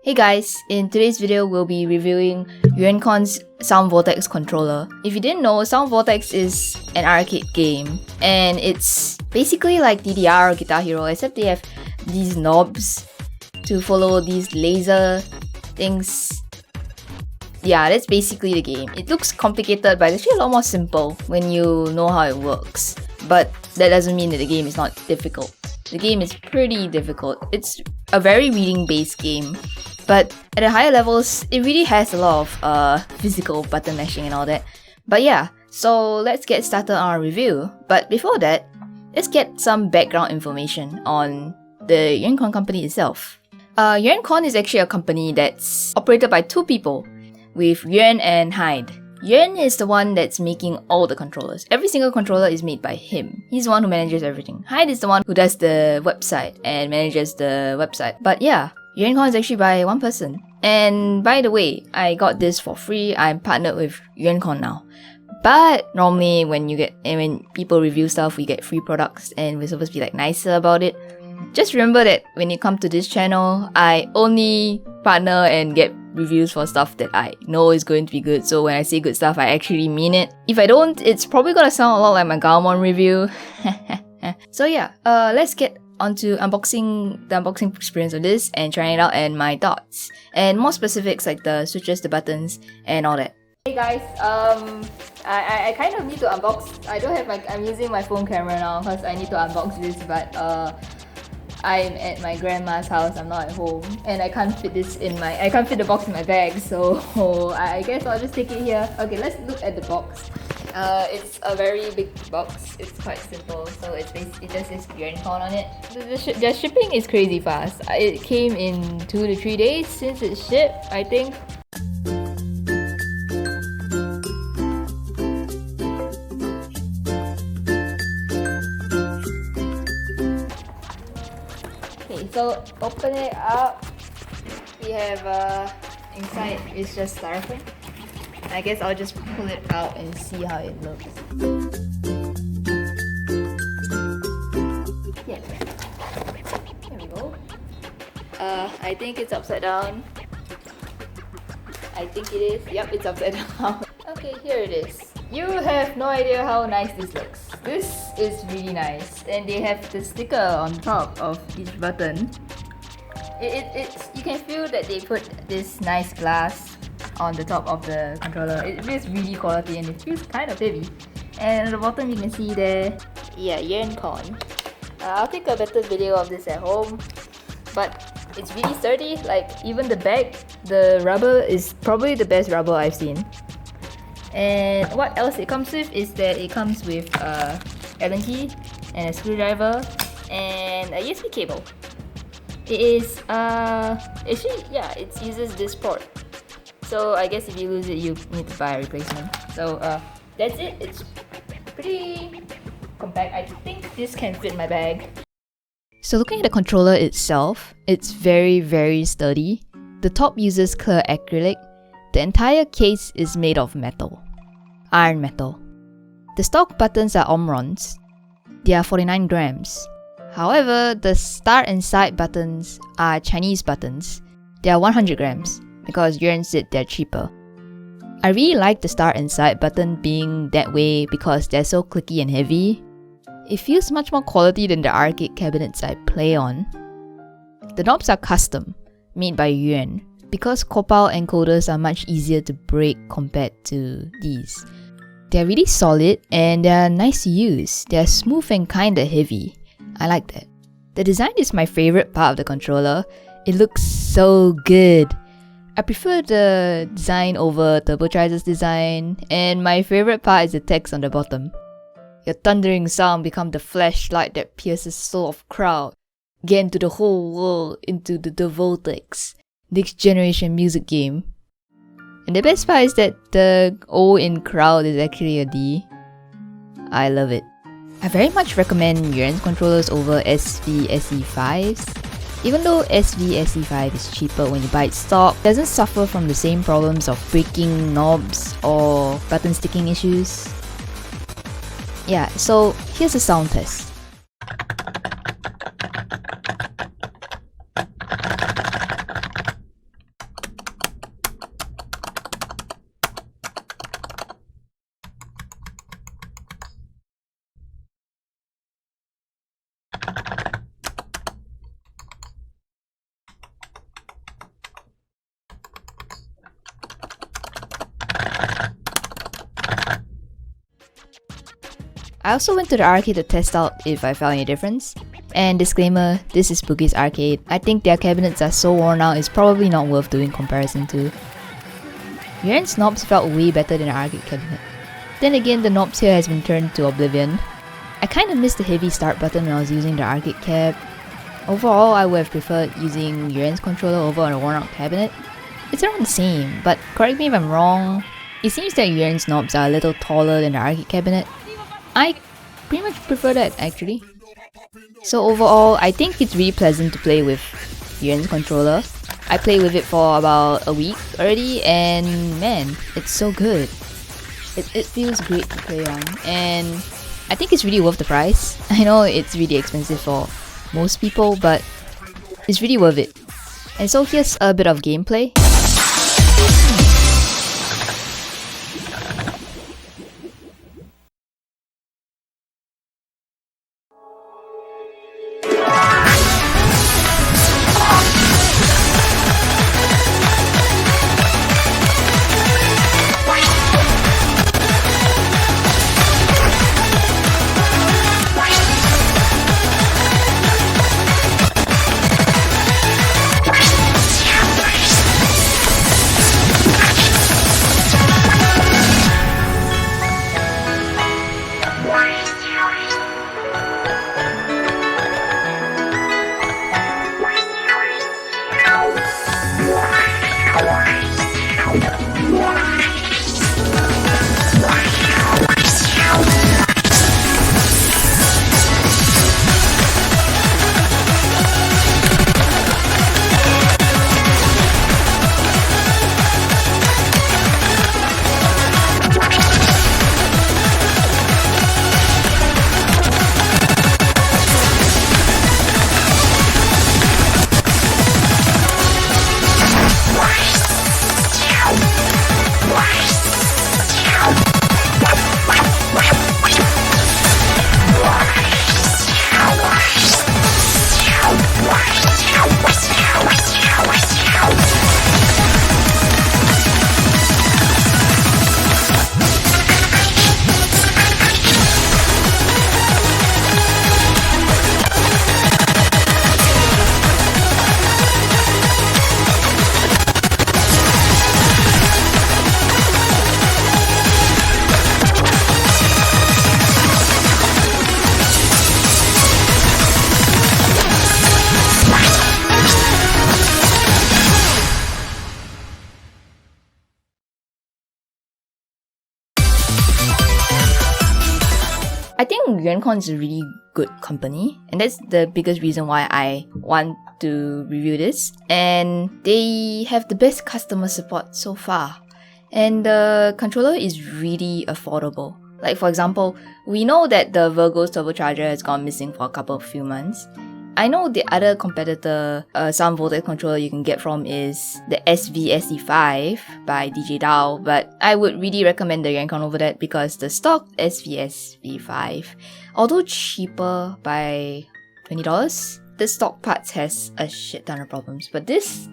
Hey guys, in today's video we'll be reviewing YuanCon's Sound Voltex controller. If you didn't know, Sound Voltex is an arcade game and it's basically like DDR or Guitar Hero, except they have these knobs to follow these laser things. Yeah, that's basically the game. It looks complicated, but it's actually a lot more simple when you know how it works. But that doesn't mean that the game is not difficult. The game is pretty difficult. It's a very reading-based game. But at the higher levels, it really has a lot of physical button mashing and all that. But yeah, so let's get started on our review. But before that, let's get some background information on the YuanCon company itself. YuanCon is actually a company that's operated by two people, with Yuan and Hyde. Yuan is the one that's making all the controllers. Every single controller is made by him. He's the one who manages everything. Hyde is the one who does the website and manages the website. But yeah, YuanCon is actually by one person. And by the way, I got this for free. I'm partnered with YuanCon now. But normally when people review stuff, we get free products and we're supposed to be like nicer about it. Just remember that when you come to this channel, I only partner and get reviews for stuff that I know is going to be good. So when I say good stuff, I actually mean it. If I don't, it's probably gonna sound a lot like my Galmon review. So yeah, let's get onto the unboxing experience of this and trying it out and my thoughts. And more specifics like the switches, the buttons, and all that. Hey guys, I kind of need to unbox. I'm using my phone camera now because I need to unbox this, but I'm at my grandma's house, I'm not at home, and I can't fit the box in my bag, so I guess I'll just take it here. Okay, let's look at the box. It's a very big box. It's quite simple, so it just says YuanCon on it. The shipping is crazy fast. It came in 2 to 3 days since it shipped, I think. So open it up. We have inside is just styrofoam. I guess I'll just pull it out and see how it looks. Yeah. There we go. I think it's upside down. I think it is. Yep, it's upside down. Okay, here it is. You have no idea how nice this looks. This is really nice, and they have the sticker on top of each button. You can feel that they put this nice glass on the top of the controller. It feels really quality and it feels kind of heavy. And at the bottom you can see there, yeah, YuanCon. I'll take a better video of this at home, but it's really sturdy. Like even the back, the rubber is probably the best rubber I've seen. And what else it comes with is that it comes with Allen key and a screwdriver and a USB cable. It is it uses this port. So I guess if you lose it, you need to buy a replacement. So that's it. It's pretty compact. I think this can fit my bag. So looking at the controller itself, it's very, very sturdy. The top uses clear acrylic. The entire case is made of metal. Iron metal. The stock buttons are omrons. They are 49 grams. However, the start and side buttons are Chinese buttons. They are 100 grams because Yuan said they're cheaper. I really like the start and side button being that way because they're so clicky and heavy. It feels much more quality than the arcade cabinets I play on. The knobs are custom, made by Yuan, because Copal encoders are much easier to break compared to these. They're really solid and they're nice to use. They're smooth and kinda heavy. I like that. The design is my favorite part of the controller. It looks so good. I prefer the design over Turbocharger's design, and my favorite part is the text on the bottom. Your thundering sound becomes the flashlight that pierces the soul of crowd. Get into the whole world, into the Voltex. Next generation music game. And the best part is that the O in crowd is actually a D. I love it. I very much recommend Yuan's controllers over SDVX5s. Even though SDVX5 is cheaper when you buy it stock, it doesn't suffer from the same problems of breaking knobs or button sticking issues. Yeah, so here's a sound test. I also went to the arcade to test out if I felt any difference. And disclaimer, this is Boogie's arcade. I think their cabinets are so worn out, it's probably not worth doing comparison to. Yuan's knobs felt way better than the arcade cabinet. Then again, the knobs here has been turned to oblivion. I kinda missed the heavy start button when I was using the arcade cab. Overall, I would have preferred using Yuan's controller over on a worn out cabinet. It's around the same, but correct me if I'm wrong, it seems that Yuan's knobs are a little taller than the arcade cabinet. I pretty much prefer that actually. So overall, I think it's really pleasant to play with Yuan's controller. I played with it for about a week already and man, it's so good. It feels great to play on and I think it's really worth the price. I know it's really expensive for most people, but it's really worth it. And so here's a bit of gameplay. I think YuanCon is a really good company, and that's the biggest reason why I want to review this. And they have the best customer support so far. And the controller is really affordable. Like for example, we know that the Virgo's turbocharger has gone missing for a few months. I know the other competitor Sound Voltex controller you can get from is the SVSE5 by DJ Dao, but I would really recommend the YuanCon over that because the stock SVSV5, although cheaper by $20, the stock parts has a shit ton of problems, but this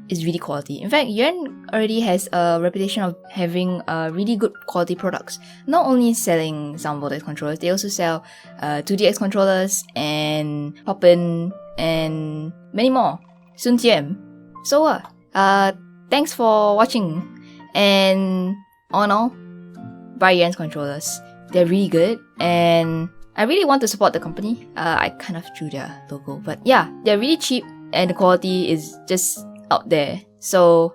is really quality. In fact, Yuan already has a reputation of having really good quality products. Not only selling Sound Voltex controllers, they also sell 2DX controllers and Pop-In and many more. Soon TM. So thanks for watching, and all in all, buy Yuan's controllers. They're really good and I really want to support the company. I kind of drew their logo, but yeah, they're really cheap and the quality is just out there. So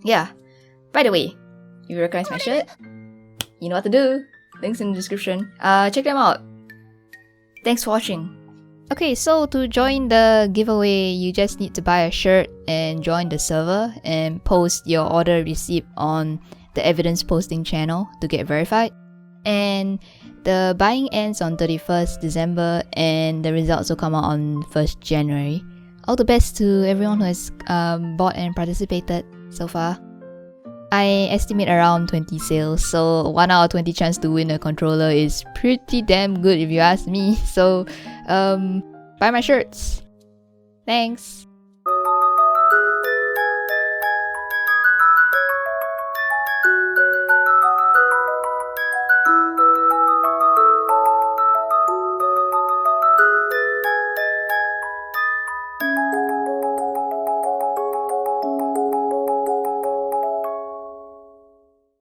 yeah. By the way, if you recognize my shirt, you know what to do. Links in the description. Check them out. Thanks for watching. Okay, so to join the giveaway, you just need to buy a shirt and join the server and post your order receipt on the evidence posting channel to get verified. And the buying ends on 31st December and the results will come out on 1st January. All the best to everyone who has bought and participated so far. I estimate around 20 sales, so 1 out of 20 chance to win a controller is pretty damn good if you ask me. So buy my shirts. Thanks.